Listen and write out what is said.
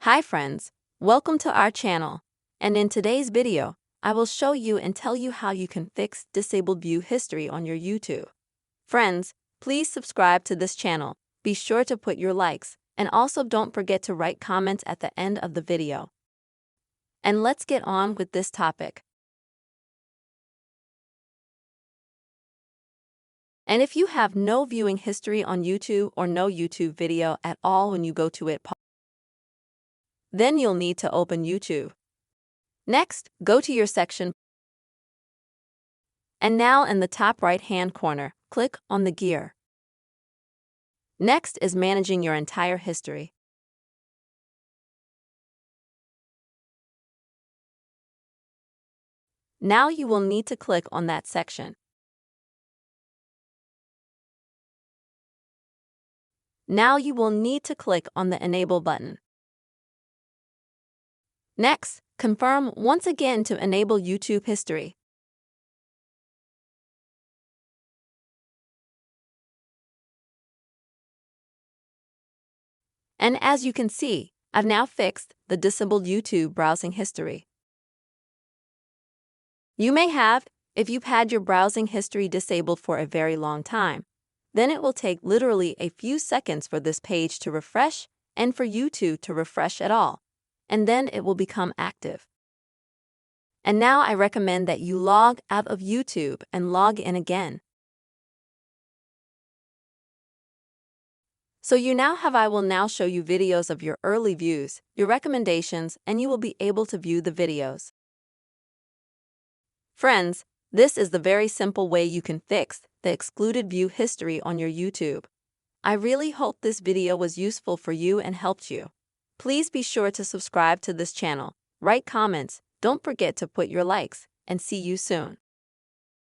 Hi friends, welcome to our channel. And in today's video, I will show you and tell you how you can fix disabled view history on your YouTube. Friends, please subscribe to this channel. Be sure to put your likes, and also don't forget to write comments at the end of the video. And let's get on with this topic. And if you have no viewing history on YouTube or no YouTube video at all when you go to it, then you'll need to open YouTube. Next, go to your section. And now in the top right-hand corner, click on the gear. Next is managing your entire history. Now you will need to click on that section. Now you will need to click on the Enable button. Next, confirm once again to enable YouTube history. And as you can see, I've now fixed the disabled YouTube browsing history. You may have, if you've had your browsing history disabled for a very long time. Then it will take literally a few seconds for this page to refresh and for YouTube to refresh at all, and then it will become active. And now I recommend that you log out of YouTube and log in again. So I will now show you videos of your early views, your recommendations, and you will be able to view the videos. Friends, this is the very simple way you can fix the excluded view history on your YouTube. I really hope this video was useful for you and helped you. Please be sure to subscribe to this channel, write comments, don't forget to put your likes, and see you soon.